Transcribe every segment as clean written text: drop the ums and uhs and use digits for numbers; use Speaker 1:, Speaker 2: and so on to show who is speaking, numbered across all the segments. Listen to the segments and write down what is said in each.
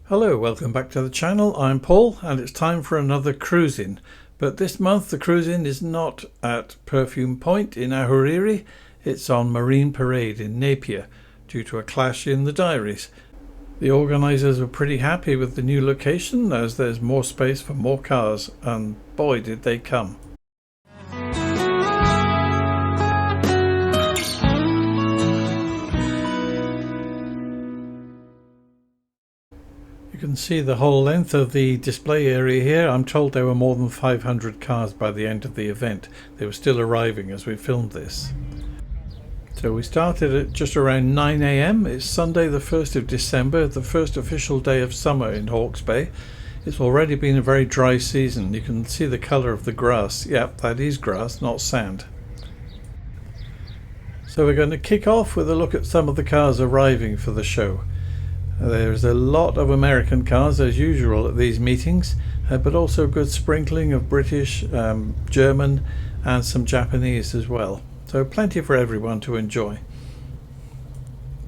Speaker 1: Hello, welcome back to the channel. I'm Paul and it's time for another cruise-in. But this month the cruise-in is not at Perfume Point in Ahuriri, it's on Marine Parade in Napier due to a clash in the diaries. The organisers were pretty happy with the new location as there's more space for more cars, and boy did they come. You can see the whole length of the display area here. I'm told there were more than 500 cars by the end of the event. They were still arriving as we filmed this. So we started at just around 9 AM. It's Sunday the 1st of December, the first official day of summer in Hawke's Bay. It's already been a very dry season. You can see the colour of the grass. Yep, that is grass, not sand. So we're going to kick off with a look at some of the cars arriving for the show. There's a lot of American cars as usual at these meetings, but also a good sprinkling of British, German and some Japanese as well. So plenty for everyone to enjoy.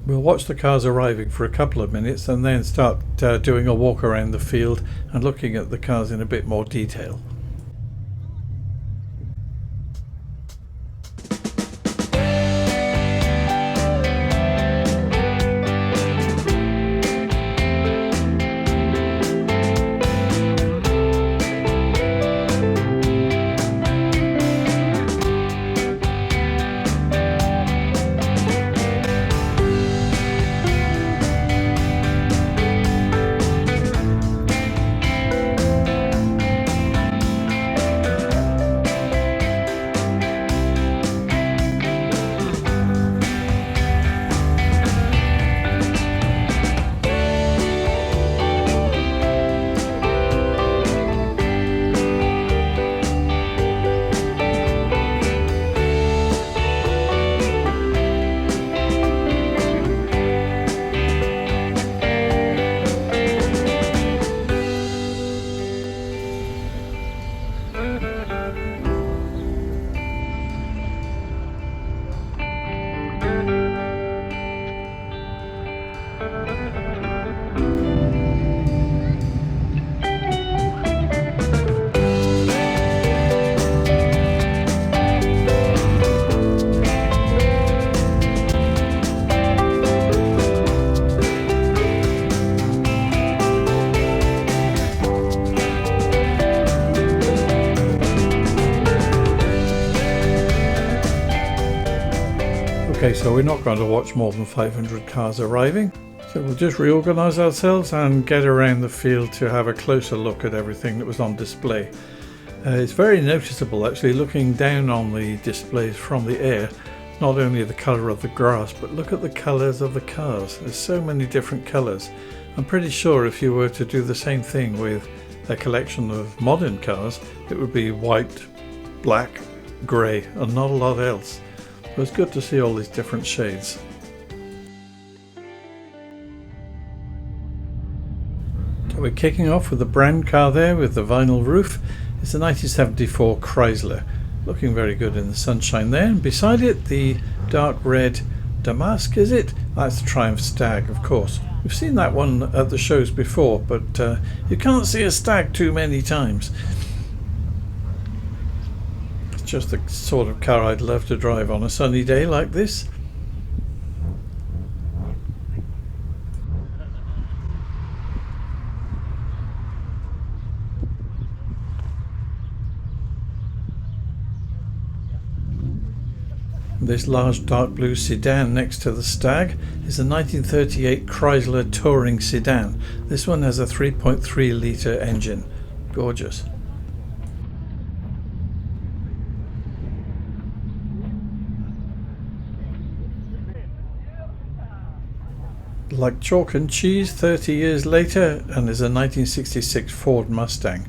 Speaker 1: We'll watch the cars arriving for a couple of minutes and then start doing a walk around the field and looking at the cars in a bit more detail. Okay, so we're not going to watch more than 500 cars arriving, so we'll just reorganize ourselves and get around the field to have a closer look at everything that was on display. It's very noticeable actually looking down on the displays from the air, not only the colour of the grass, but look at the colours of the cars. There's so many different colours. I'm pretty sure if you were to do the same thing with a collection of modern cars, it would be white, black, grey and not a lot else. It was good to see all these different shades. So we're kicking off with the brand car there with the vinyl roof. It's a 1974 Chrysler, looking very good in the sunshine there. And beside it, the dark red Damask, is it? That's the Triumph Stag, of course. We've seen that one at the shows before, but you can't see a Stag too many times. Just the sort of car I'd love to drive on a sunny day like this. This large dark blue sedan next to the Stag is a 1938 Chrysler Touring sedan. This one has a 3.3 litre engine. Gorgeous. Like chalk and cheese 30 years later, and is a 1966 Ford Mustang.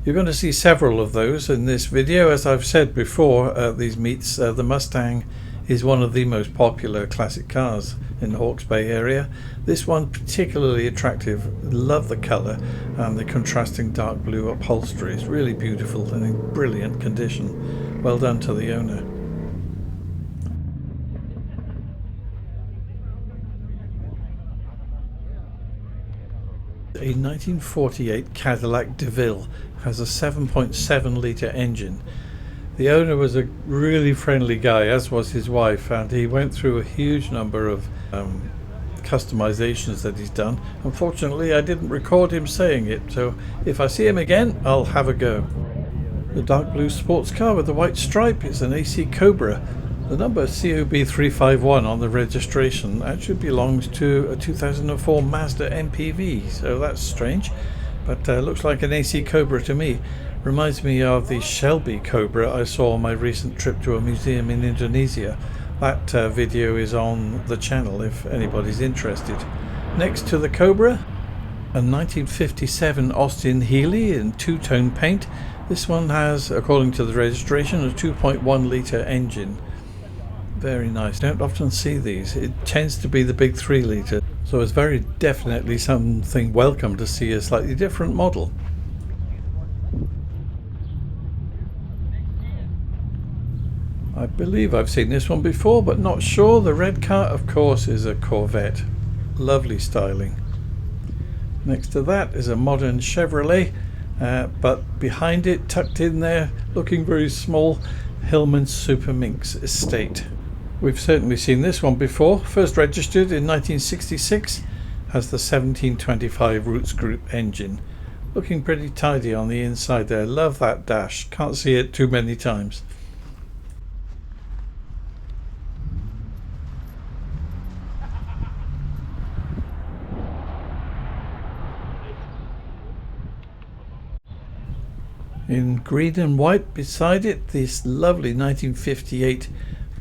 Speaker 1: You're going to see several of those in this video. As I've said before at these meets, the Mustang is one of the most popular classic cars in the Hawke's Bay area. This one particularly attractive. Love the colour and the contrasting dark blue upholstery. It's really beautiful and in brilliant condition. Well done to the owner. A 1948 Cadillac DeVille has a 7.7 litre engine. The owner was a really friendly guy, as was his wife, and he went through a huge number of customizations that he's done. Unfortunately, I didn't record him saying it, so if I see him again, I'll have a go. The dark blue sports car with the white stripe is an AC Cobra. The number COB351 on the registration actually belongs to a 2004 Mazda MPV, so that's strange, but looks like an AC Cobra to me. Reminds me of the Shelby Cobra I saw on my recent trip to a museum in Indonesia. That video is on the channel if anybody's interested. Next to the Cobra, a 1957 Austin Healey in two-tone paint. This one has, according to the registration, a 2.1 litre engine. Very nice. Don't often see these. It tends to be the big 3 litre. So it's very definitely something welcome to see a slightly different model. I believe I've seen this one before, but not sure. The red car, of course, is a Corvette. Lovely styling. Next to that is a modern Chevrolet, but behind it, tucked in there, looking very small, Hillman Super Minx Estate. We've certainly seen this one before. First registered in 1966, has the 1725 Roots Group engine. Looking pretty tidy on the inside there. Love that dash. Can't see it too many times. In green and white beside it, this lovely 1958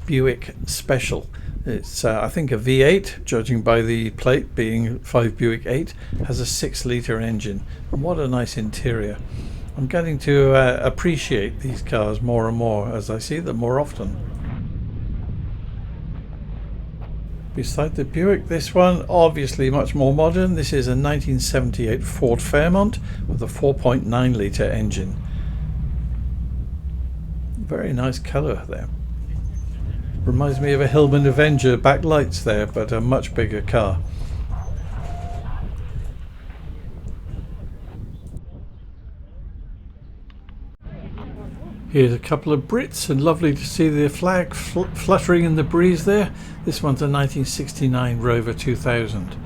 Speaker 1: Buick Special. It's I think a V8, judging by the plate being 5 Buick 8, has a 6 litre engine. And what a nice interior. I'm getting to appreciate these cars more and more as I see them more often. Beside the Buick, this one obviously much more modern. This is a 1978 Ford Fairmont with a 4.9 litre engine. Very nice colour there. Reminds me of a Hillman Avenger backlights there, but a much bigger car. Here's a couple of Brits, and lovely to see the flag fluttering in the breeze there. This one's a 1969 Rover 2000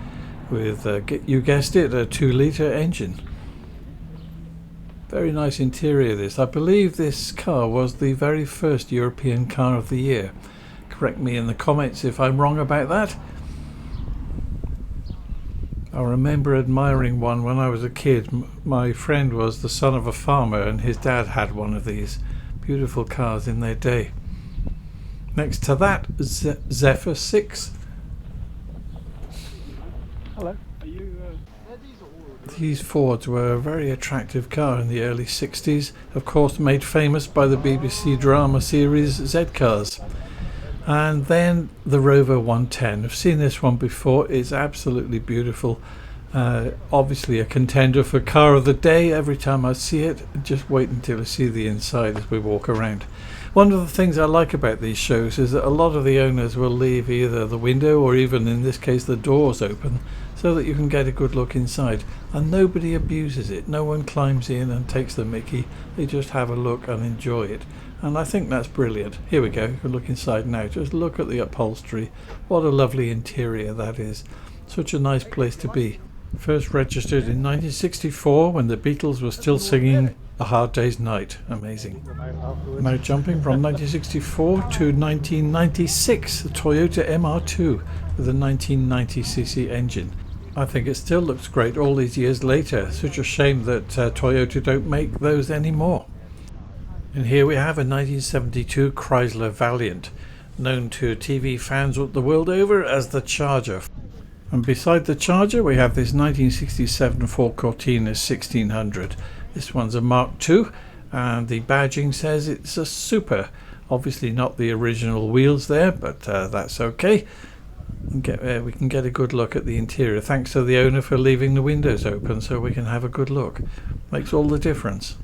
Speaker 1: with, you guessed it, a 2 litre engine. Very nice interior this. I believe this car was the very first European car of the year. Correct me in the comments if I'm wrong about that. I remember admiring one when I was a kid. My friend was the son of a farmer and his dad had one of these. Beautiful cars in their day. Next to that, Zephyr 6. Hello. Are you... These Fords were a very attractive car in the early 60s, of course made famous by the BBC drama series Z-Cars. And then the Rover 110. I've seen this one before. It's absolutely beautiful. Obviously a contender for car of the day every time I see it. Just wait until I see the inside as we walk around. One of the things I like about these shows is that a lot of the owners will leave either the window or even in this case the doors open so that you can get a good look inside, and nobody abuses it. No one climbs in and takes the mickey. They just have a look and enjoy it, and I think that's brilliant. Here we go. You can look inside now. Just look at the upholstery. What a lovely interior that is. Such a nice place to be. First registered in 1964 when the Beatles were still singing A Hard Day's Night. Amazing. Now jumping from 1964 to 1996, the Toyota MR2 with a 1990cc engine. I think it still looks great all these years later. Such a shame that Toyota don't make those anymore. And here we have a 1972 Chrysler Valiant, known to TV fans the world over as the Charger. And beside the Charger we have this 1967 Ford Cortina 1600. This one's a Mark II and the badging says it's a Super. Obviously not the original wheels there, but that's okay. We can get a good look at the interior thanks to the owner for leaving the windows open so we can have a good look. Makes all the difference.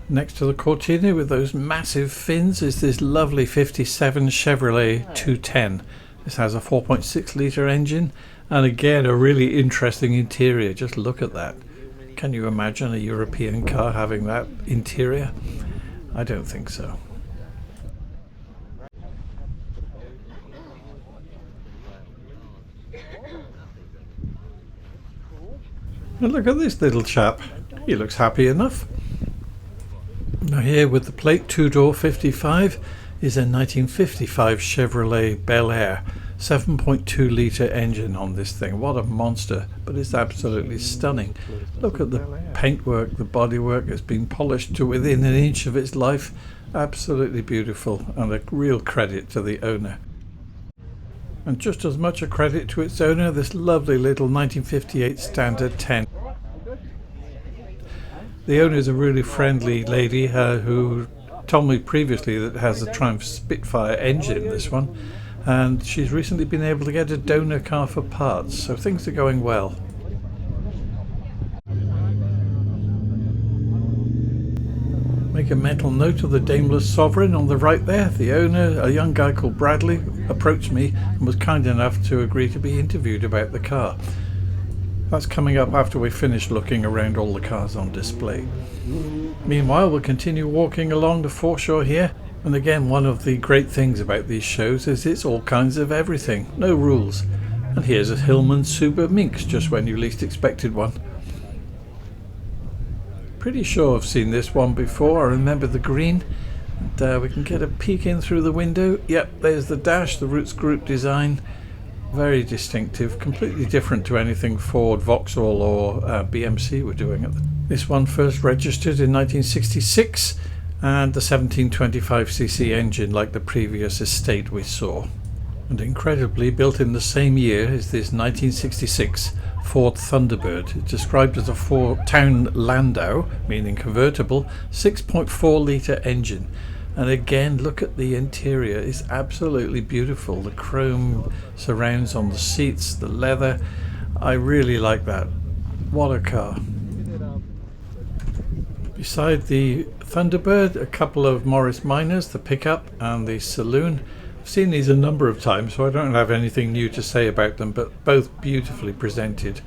Speaker 1: Next to the Cortina with those massive fins is this lovely 57 Chevrolet 210. This has a 4.6 litre engine and again a really interesting interior. Just look at that. Can you imagine a European car having that interior? I don't think so. And look at this little chap. He looks happy enough. Now here with the plate 2-door 55 is a 1955 Chevrolet Bel Air. 7.2 litre engine on this thing. What a monster, but it's absolutely stunning. Look at the paintwork, the bodywork. It's been polished to within an inch of its life. Absolutely beautiful and a real credit to the owner. And just as much a credit to its owner, this lovely little 1958 Standard 10. The owner is a really friendly lady who told me previously that it has a Triumph Spitfire engine, this one. And she's recently been able to get a donor car for parts, so things are going well. Make a mental note of the Daimler Sovereign on the right there. The owner, a young guy called Bradley, approached me and was kind enough to agree to be interviewed about the car. That's coming up after we finish looking around all the cars on display. Meanwhile, we'll continue walking along the foreshore here. And again, one of the great things about these shows is it's all kinds of everything, no rules. And here's a Hillman Super Minx, just when you least expected one. Pretty sure I've seen this one before. I remember the green. And we can get a peek in through the window. Yep, there's the dash, the Roots Group design. Very distinctive, completely different to anything Ford, Vauxhall or BMC were doing. This one first registered in 1966. And the 1725cc engine like the previous Estate we saw. And incredibly, built in the same year is this 1966 Ford Thunderbird. It's described as a four-town Landau, meaning convertible, 6.4 litre engine. And again, look at the interior, it's absolutely beautiful. The chrome surrounds on the seats, the leather. I really like that. What a car. Beside the Thunderbird, a couple of Morris Minors, the pickup and the saloon. I've seen these a number of times, so I don't have anything new to say about them, but both beautifully presented,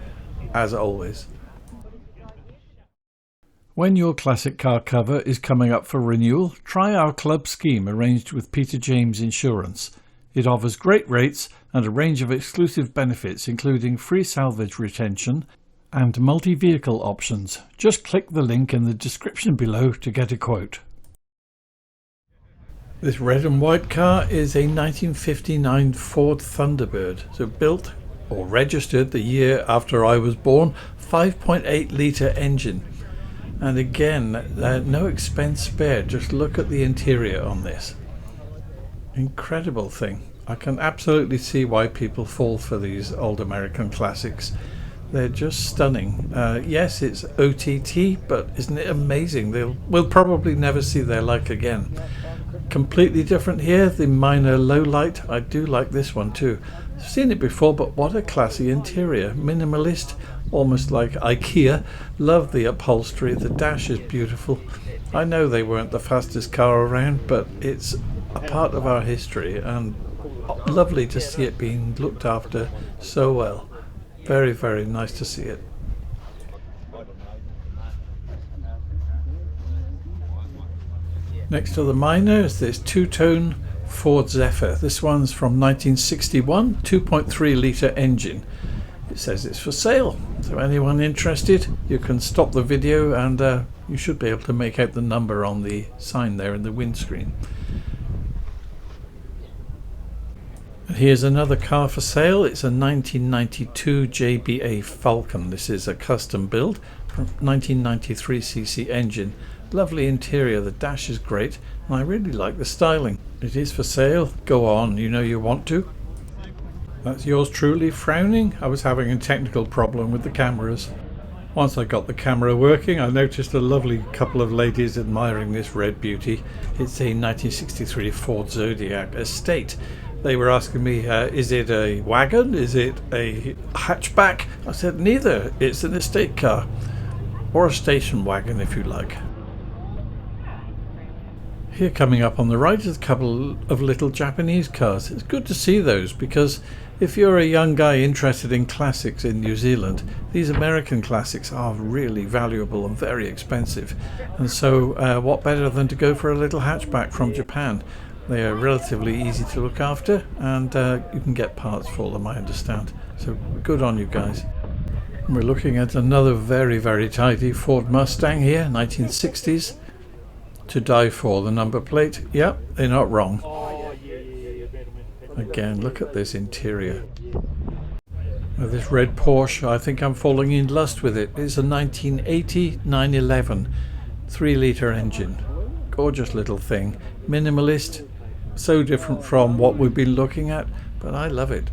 Speaker 1: as always. When your classic car cover is coming up for renewal, try our club scheme arranged with Peter James Insurance. It offers great rates and a range of exclusive benefits, including free salvage retention and multi-vehicle options. Just click the link in the description below to get a quote. This red and white car is a 1959 Ford Thunderbird, so built or registered the year after I was born, 5.8 litre engine. And again, no expense spared. Just look at the interior on this. Incredible thing. I can absolutely see why people fall for these old American classics. They're just stunning. Yes, it's OTT, but isn't it amazing? We'll probably never see their like again. Completely different here, the minor low light. I do like this one too. I've seen it before, but what a classy interior. Minimalist, almost like IKEA. Love the upholstery. The dash is beautiful. I know they weren't the fastest car around, but it's a part of our history and lovely to see it being looked after so well. Very, very nice to see it. Next to the Minor is this two-tone Ford Zephyr. This one's from 1961, 2.3 litre engine. It says it's for sale, so anyone interested, you can stop the video and you should be able to make out the number on the sign there in the windscreen. And here's another car for sale. It's a 1992 JBA Falcon. This is a custom build from 1993cc engine. Lovely interior, the dash is great, and I really like the styling. It is for sale. Go on, you know you want to. That's yours truly frowning. I was having a technical problem with the cameras. Once I got the camera working, I noticed a lovely couple of ladies admiring this red beauty. It's a 1963 Ford Zodiac Estate. They were asking me, is it a wagon? Is it a hatchback? I said neither. It's an estate car, or a station wagon if you like. Here coming up on the right is a couple of little Japanese cars. It's good to see those because if you're a young guy interested in classics in New Zealand, these American classics are really valuable and very expensive. And so what better than to go for a little hatchback from Japan? They are relatively easy to look after and you can get parts for them, I understand. So good on you guys. And we're looking at another very, very tidy Ford Mustang here, 1960s. To die for, the number plate. Yep, they're not wrong. Again, look at this interior. Now, this red Porsche, I think I'm falling in lust with it. It's a 1980 911 3-litre engine. Gorgeous little thing. Minimalist. So different from what we've been looking at, but I love it.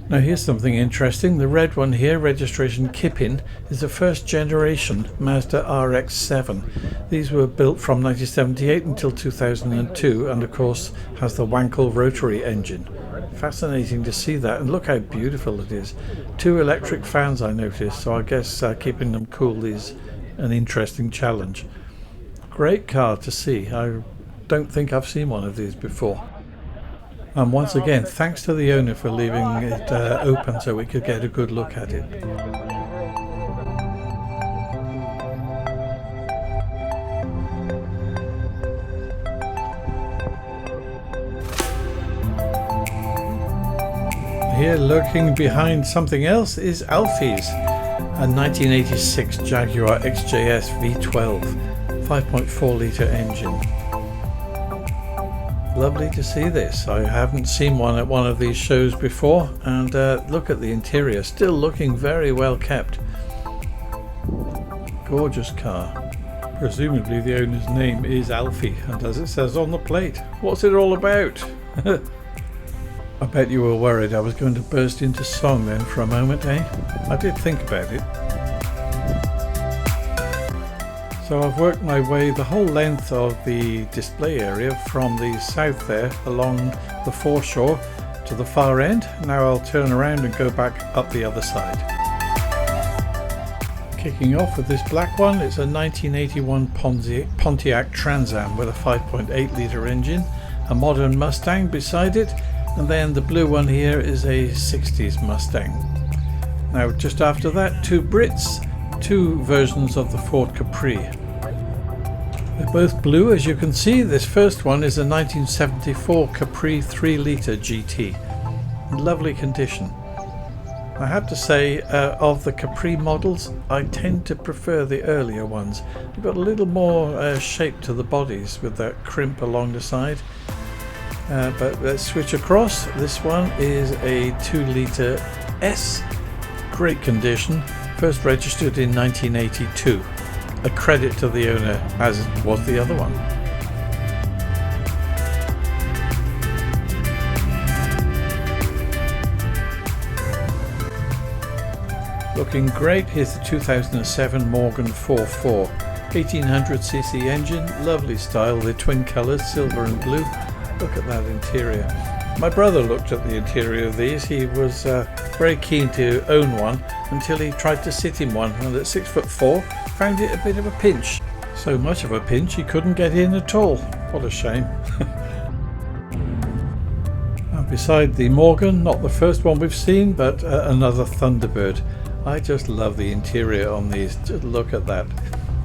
Speaker 1: Now here's something interesting. The red one here, registration Kippin, is a first generation Mazda RX-7. These were built from 1978 until 2002 and of course has the Wankel rotary engine. Fascinating to see that, and look how beautiful it is. 2 electric fans I noticed, so I guess keeping them cool is an interesting challenge. Great car to see. I don't think I've seen one of these before. And once again, thanks to the owner for leaving it open so we could get a good look at it. Here, lurking behind something else, is Alfie's, a 1986 Jaguar XJS V12, 5.4 litre engine. Lovely to see this. I haven't seen one at one of these shows before, and look at the interior, still looking very well kept. Gorgeous car. Presumably the owner's name is Alfie, and as it says on the plate, what's it all about? I bet you were worried I was going to burst into song then for a moment, eh? I did think about it. So I've worked my way the whole length of the display area from the south there along the foreshore to the far end. Now I'll turn around and go back up the other side. Kicking off with this black one, it's a 1981 Pontiac Trans Am with a 5.8 litre engine, a modern Mustang beside it, and then the blue one here is a 60s Mustang. Now just after that, 2 Brits, 2 versions of the Ford Capri. They're both blue, as you can see. This first one is a 1974 Capri 3-litre GT. In lovely condition. I have to say, of the Capri models, I tend to prefer the earlier ones. They've got a little more shape to the bodies with that crimp along the side. But let's switch across. This one is a 2-litre S. Great condition. First registered in 1982. A credit to the owner, as was the other one. Looking great. Here's the 2007 Morgan 4.4, 1800cc engine, lovely style, the twin colours, silver and blue. Look at that interior. My brother looked at the interior of these. He was very keen to own one until he tried to sit in one, and at 6'4", found it a bit of a pinch. So much of a pinch he couldn't get in at all. What a shame. And beside the Morgan, not the first one we've seen, but another Thunderbird. I just love the interior on these. Just look at that.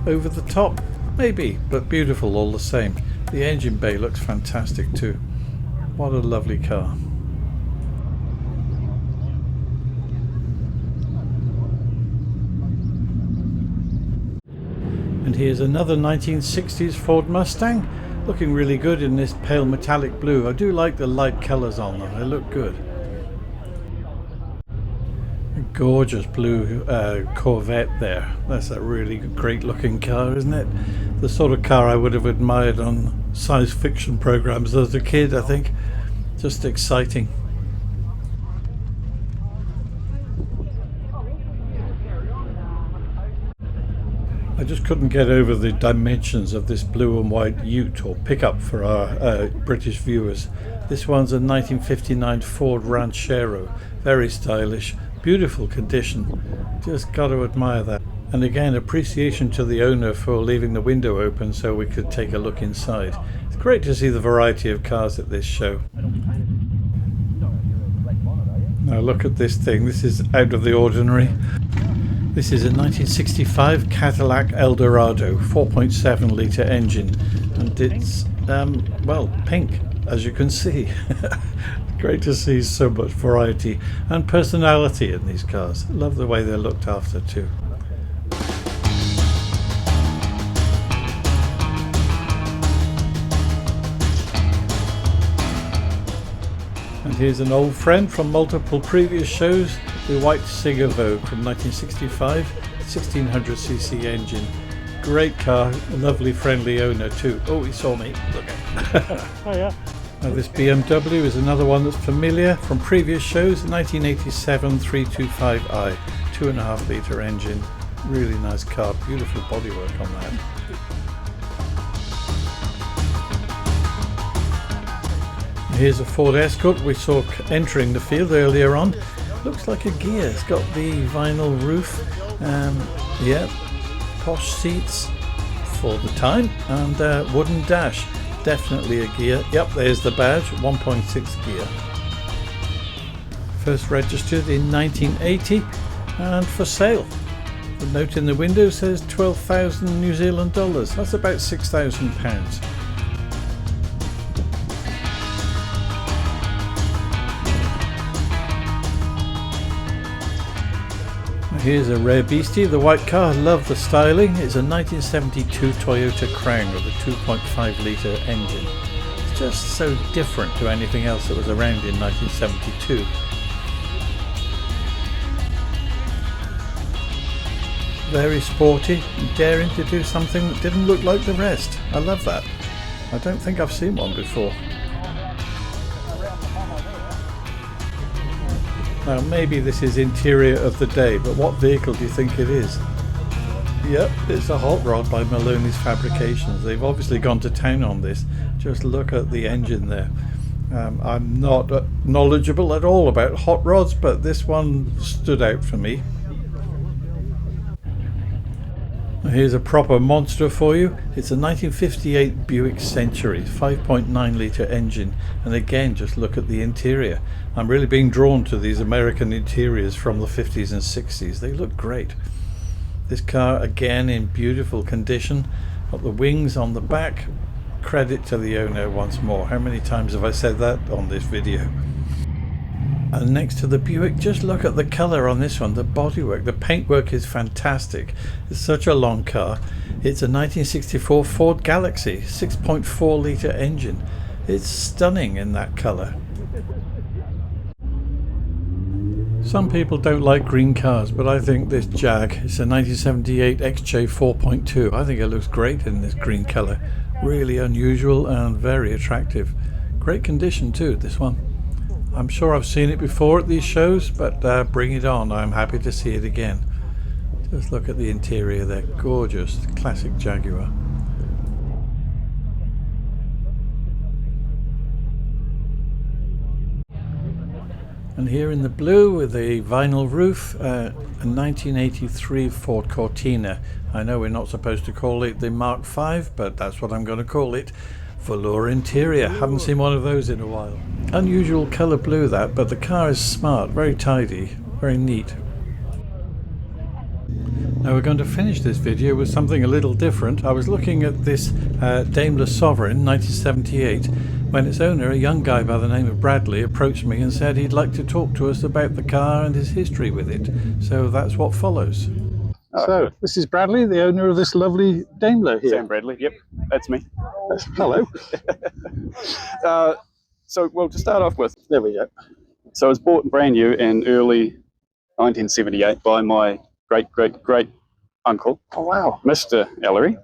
Speaker 1: Over the top, maybe, but beautiful all the same. The engine bay looks fantastic too. What a lovely car. And here's another 1960s Ford Mustang, looking really good in this pale metallic blue. I do like the light colours on them, they look good. A gorgeous blue Corvette there. That's a really great looking car, isn't it? The sort of car I would have admired on science fiction programs as a kid, I think. Just exciting. I just couldn't get over the dimensions of this blue and white ute or pickup for our British viewers. This one's a 1959 Ford Ranchero, very stylish, beautiful condition. Just got to admire that. And again, appreciation to the owner for leaving the window open so we could take a look inside. It's great to see the variety of cars at this show. Now look at this thing, this is out of the ordinary. This is a 1965 Cadillac Eldorado 4.7 litre engine, and it's, well, pink, as you can see. Great to see so much variety and personality in these cars. Love the way they're looked after too. And here's an old friend from multiple previous shows, the white Singer Vogue from 1965, 1600cc engine. Great car, lovely friendly owner too. Oh, he saw me, look at oh yeah. Now this BMW is another one that's familiar from previous shows, 1987 325i, 2.5 litre engine. Really nice car, beautiful bodywork on that. Here's a Ford Escort we saw entering the field earlier on. Looks like a Ghia. It's got the vinyl roof, yeah, posh seats for the time, and wooden dash. Definitely a Ghia. Yep, there's the badge, 1.6 Ghia. First registered in 1980 and for sale. The note in the window says 12,000 New Zealand dollars. That's about £6,000. Here's a rare beastie, the white car. Love the styling. It's a 1972 Toyota Crown with a 2.5 litre engine. It's just so different to anything else that was around in 1972. Very sporty, daring to do something that didn't look like the rest. I love that. I don't think I've seen one before. Now maybe this is interior of the day, but what vehicle do you think it is? Yep, it's a hot rod by Maloney's Fabrications. They've obviously gone to town on this. Just look at the engine there. I'm not knowledgeable at all about hot rods, but this one stood out for me. Here's a proper monster for you. It's a 1958 Buick Century, 5.9 litre engine, and again just look at the interior. I'm really being drawn to these American interiors from the 50s and 60s. They look great. This car again in beautiful condition. Got the wings on the back. Credit to the owner once more. How many times have I said that on this video? And next to the Buick, just look at the colour on this one, the bodywork. The paintwork is fantastic. It's such a long car. It's a 1964 Ford Galaxy, 6.4 litre engine. It's stunning in that colour. Some people don't like green cars, but I think this Jag, it's a 1978 XJ 4.2. I think it looks great in this green colour. Really unusual and very attractive. Great condition too, this one. I'm sure I've seen it before at these shows, but bring it on. I'm happy to see it again. Just look at the interior there. Gorgeous. Classic Jaguar. And here in the blue with a vinyl roof, a 1983 Ford Cortina. I know we're not supposed to call it the Mark V, but that's what I'm going to call it. Velour interior. Haven't seen one of those in a while. Unusual colour blue that, but the car is smart, very tidy, very neat. Now we're going to finish this video with something a little different. I was looking at this Daimler Sovereign 1978 when its owner, a young guy by the name of Bradley, approached me and said he'd like to talk to us about the car and his history with it. So that's what follows. So, this is Bradley, the owner of this lovely Daimler here.
Speaker 2: Sam Bradley, yep, that's me.
Speaker 1: Hello.
Speaker 2: So, well, to start off with,
Speaker 1: There we go.
Speaker 2: so it was bought brand new in early 1978 by my great uncle,
Speaker 1: Oh wow.
Speaker 2: Mr. Ellery,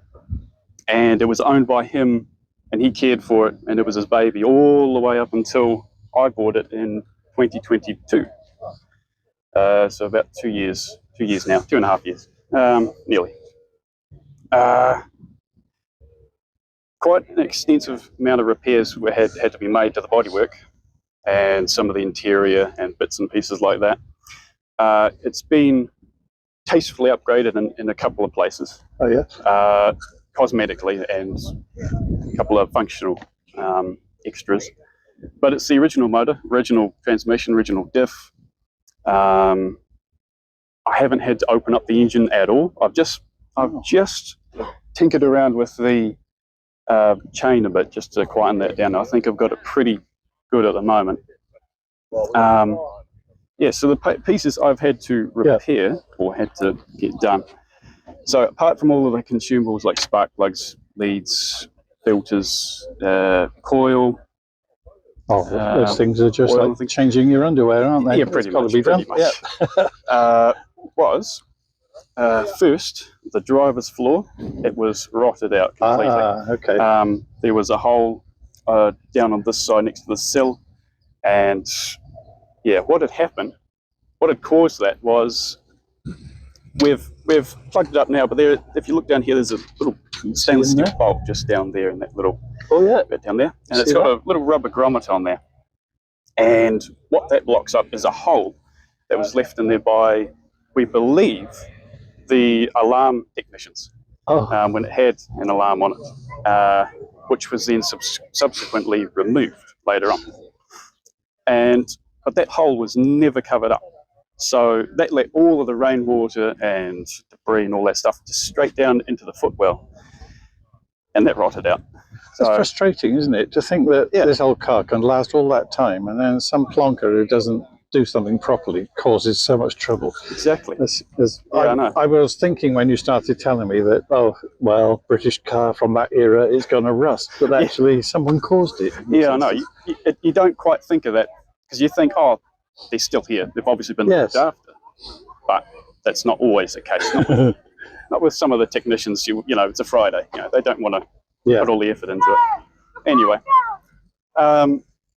Speaker 2: and it was owned by him, and he cared for it, and it was his baby all the way up until I bought it in 2022. So about 2 years now, 2.5 years. Nearly. Quite an extensive amount of repairs had to be made to the bodywork and some of the interior and bits and pieces like that. It's been tastefully upgraded in a couple of places.
Speaker 1: Oh yeah.
Speaker 2: Cosmetically and a couple of functional extras. But it's the original motor, original transmission, original diff. I haven't had to open up the engine at all. I've just tinkered around with the chain a bit just to quieten that down. I think I've got it pretty good at the moment. Yeah, so the pieces I've had to repair or had to get done. So apart from all of the consumables like spark plugs, leads, filters, coil.
Speaker 1: Oh, those things are just like changing your underwear, aren't they?
Speaker 2: Yeah, pretty much. Yeah. First, the driver's floor, it was rotted out completely.
Speaker 1: Okay.
Speaker 2: There was a hole down on this side next to the sill, and yeah, what had happened, what had caused that was we've plugged it up now, but there, if you look down here, there's a little stainless steel bolt just down there in that little bit down there, and it's got a little rubber grommet on there. And what that blocks up is a hole that was left in there by, we believe, the alarm technicians when it had an alarm on it, which was then subsequently removed later on. But that hole was never covered up. So that let all of the rainwater and debris and all that stuff just straight down into the footwell, and that rotted out.
Speaker 1: It's frustrating, isn't it, to think that this old car can last all that time, and then some plonker who doesn't do something properly causes so much trouble.
Speaker 2: Exactly.
Speaker 1: I know. I was thinking when you started telling me that, oh, well, British car from that era is going to rust, but actually someone caused it.
Speaker 2: Yeah, I know. You don't quite think of that, because you think, oh, they're still here. They've obviously been looked after. But that's not always the case. Not with some of the technicians. You know, it's a Friday. You know, they don't want to put all the effort into it. Anyway,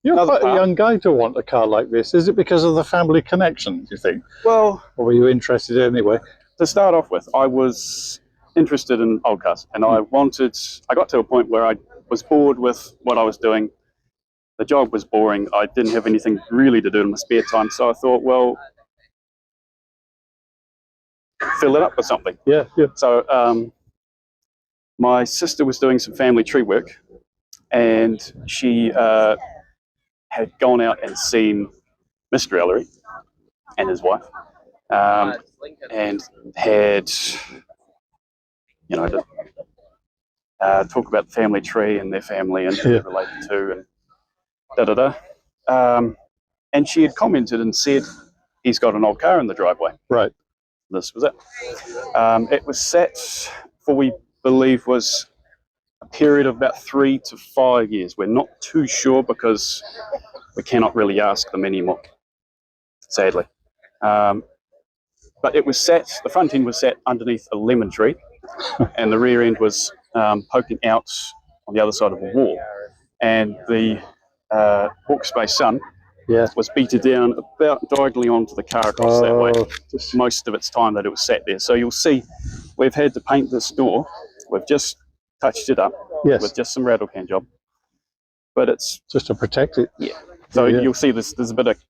Speaker 1: you're quite a young guy to want a car like this. Is it because of the family connection, do you think?
Speaker 2: Well,
Speaker 1: or were you interested anyway?
Speaker 2: To start off with, I was interested in old cars, and I got to a point where I was bored with what I was doing. The job was boring. I didn't have anything really to do in my spare time, so I thought, well, fill it up with something.
Speaker 1: Yeah.
Speaker 2: So my sister was doing some family tree work, and she had gone out and seen Mr. Ahuriri and his wife, and had, you know, talk about the family tree and their family and who they're related to, and and she had commented and said, he's got an old car in the driveway.
Speaker 1: Right.
Speaker 2: This was it. It was sat for, we believe, was a period of about 3 to 5 years. We're not too sure because we cannot really ask them anymore, sadly. But it was sat, the front end was sat underneath a lemon tree, and the rear end was poking out on the other side of a wall. And the Hawksbay sun was beaten down about diagonally onto the car across that way, most of its time that it was sat there. So you'll see we've had to paint this door. We've just touched it up with just some rattle can job. But it's
Speaker 1: just to protect it.
Speaker 2: Yeah. So you'll see there's a bit of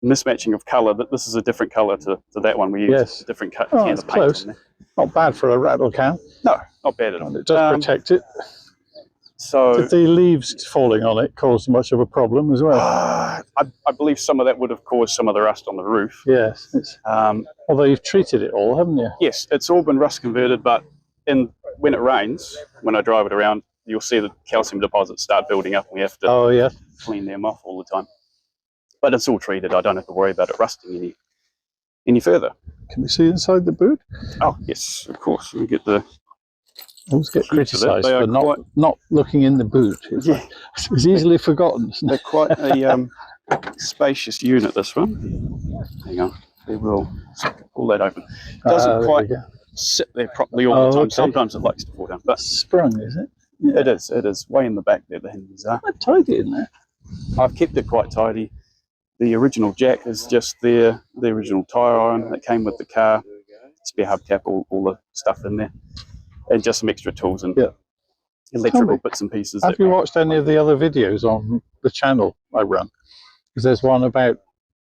Speaker 2: mismatching of colour, but this is a different colour to that one. We use a different can of paint
Speaker 1: close.
Speaker 2: on there.
Speaker 1: Not bad for a rattle can.
Speaker 2: No, not bad at all.
Speaker 1: And it does protect it.
Speaker 2: So
Speaker 1: did the leaves falling on it cause much of a problem as well?
Speaker 2: I believe some of that would have caused some of the rust on the roof.
Speaker 1: Yes. Although you've treated it all, haven't you?
Speaker 2: Yes, it's all been rust converted, but when it rains, when I drive it around, you'll see the calcium deposits start building up, and we have to clean them off all the time. But it's all treated. I don't have to worry about it rusting any further.
Speaker 1: Can we see inside the boot?
Speaker 2: Oh, yes, of course. We get the...
Speaker 1: I always get criticised for not looking in the boot. It's easily forgotten.
Speaker 2: They're quite a spacious unit, this one. Hang on. We will pull that open. It doesn't quite sit there properly all the time. Sometimes it likes to fall down. But
Speaker 1: sprung, is it?
Speaker 2: Yeah. It is. Way in the back there, the hinges are.
Speaker 1: Quite tidy in there.
Speaker 2: I've kept it quite tidy. The original jack is just there. The original tyre iron that came with the car. Spare hubcap, all the stuff in there. And just some extra tools and electrical bits and pieces.
Speaker 1: Have you watched any of the other videos on the channel I run? Because there's one about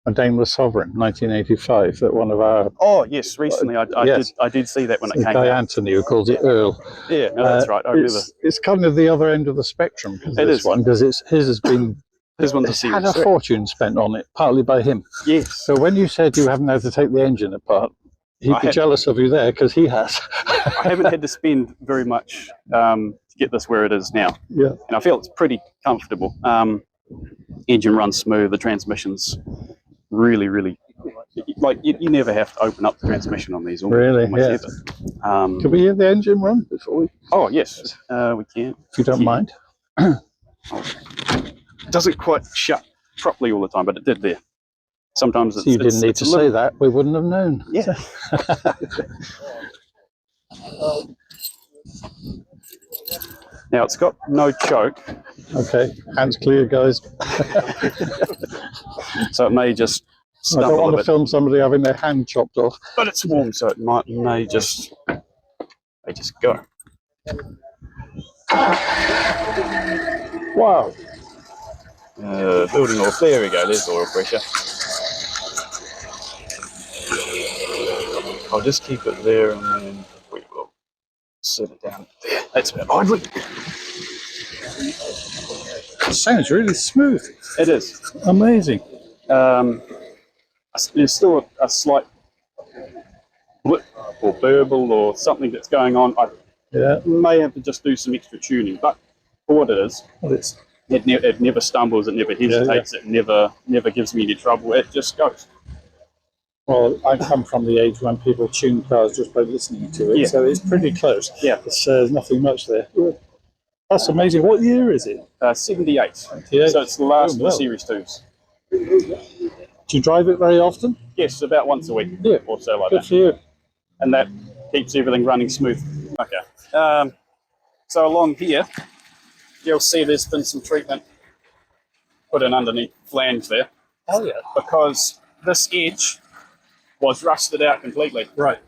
Speaker 1: a Daimler Sovereign, 1985, that one of our...
Speaker 2: Oh, yes, recently I did see that when it
Speaker 1: the
Speaker 2: came
Speaker 1: guy
Speaker 2: out.
Speaker 1: Anthony, who calls it Earl.
Speaker 2: Yeah, no, that's right. I remember.
Speaker 1: It's kind of the other end of the spectrum, this one, because his has been...
Speaker 2: His one's a
Speaker 1: It's
Speaker 2: series.
Speaker 1: had a fortune spent on it, partly by him.
Speaker 2: Yes.
Speaker 1: So when you said you haven't had to take the engine apart, he'd be jealous of you there, because he has.
Speaker 2: I haven't had to spend very much to get this where it is now.
Speaker 1: Yeah.
Speaker 2: And I feel it's pretty comfortable. Engine runs smooth. The transmission's really, really... Like, you never have to open up the transmission on these.
Speaker 1: Really? Yeah. Can we hear the engine run before we...
Speaker 2: Oh, yes. We can.
Speaker 1: If you don't mind.
Speaker 2: It doesn't quite shut properly all the time, but it did there. Sometimes it's...
Speaker 1: So you didn't need to say that. We wouldn't have known.
Speaker 2: Yeah. Now, it's got no choke.
Speaker 1: Okay. Hands clear, guys.
Speaker 2: So it may just...
Speaker 1: I don't want to film somebody having their hand chopped off.
Speaker 2: But it's warm, so it may just go.
Speaker 1: Wow.
Speaker 2: Building off. There we go. There's oil pressure. I'll just keep it there, and then we will set it down there. That's about idling.
Speaker 1: It sounds really smooth.
Speaker 2: It is.
Speaker 1: Amazing.
Speaker 2: There's still a slight blip or burble or something that's going on. I may have to just do some extra tuning, but for what it is, it never stumbles, it never hesitates, it never gives me any trouble. It just goes.
Speaker 1: Well, I come from the age when people tune cars just by listening to it, so it's pretty close.
Speaker 2: Yeah,
Speaker 1: there's nothing much there. That's amazing. What year is it?
Speaker 2: 78.
Speaker 1: 78.
Speaker 2: So it's the last of the Series 2s.
Speaker 1: Do you drive it very often?
Speaker 2: Yes, about once a week or so like
Speaker 1: Good
Speaker 2: that.
Speaker 1: for you.
Speaker 2: And that keeps everything running smooth. Okay. So along here, you'll see there's been some treatment put in underneath the flange there.
Speaker 1: Oh, yeah.
Speaker 2: Because this edge was rusted out completely.
Speaker 1: Right.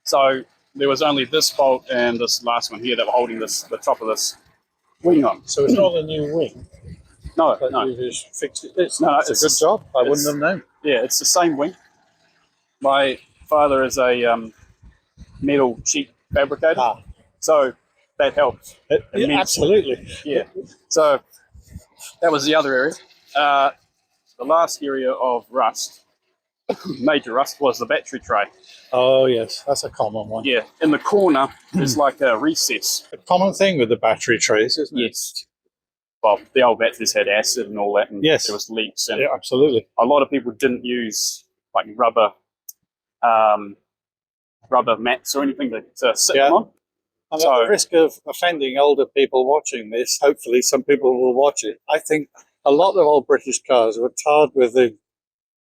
Speaker 2: So there was only this bolt and this last one here that were holding the top of this wing on.
Speaker 1: So it's not a new wing?
Speaker 2: No,
Speaker 1: but
Speaker 2: no.
Speaker 1: you just fixed it. It's
Speaker 2: a
Speaker 1: good job. I wouldn't have known.
Speaker 2: Yeah, it's the same wing. My father is a metal sheet fabricator, so that helps.
Speaker 1: Absolutely.
Speaker 2: Yeah. So that was the other area. The last area of rust, major rust, was the battery tray.
Speaker 1: Oh, yes. That's a common one.
Speaker 2: Yeah. In the corner, there's like a recess.
Speaker 1: A common thing with the battery trays, isn't it?
Speaker 2: Yes. Well, the old batteries had acid and all that, and
Speaker 1: yes,
Speaker 2: there was leaks. And
Speaker 1: yeah, absolutely.
Speaker 2: A lot of people didn't use like rubber mats or anything to sit them on.
Speaker 1: And at the risk of offending older people watching this, hopefully some people will watch it. I think a lot of old British cars were tarred with the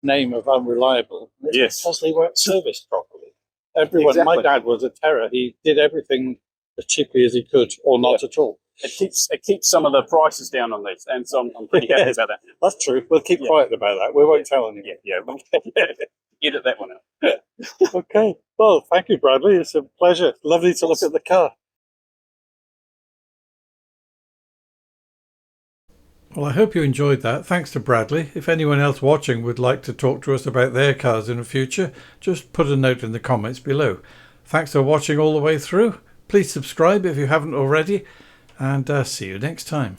Speaker 1: name of unreliable.
Speaker 2: Yes.
Speaker 1: Because they weren't serviced properly. Everyone, exactly. My dad was a terror. He did everything as cheaply as he could, or not at all.
Speaker 2: It keeps some of the prices down on these, and so I'm pretty happy about that.
Speaker 1: That's true. We'll keep quiet about that. We won't tell anyone.
Speaker 2: Yeah. Edit that one out.
Speaker 1: Okay. Well, thank you, Bradley. It's a pleasure. Lovely to look at the car. Well, I hope you enjoyed that. Thanks to Bradley. If anyone else watching would like to talk to us about their cars in the future, just put a note in the comments below. Thanks for watching all the way through. Please subscribe if you haven't already, and see you next time.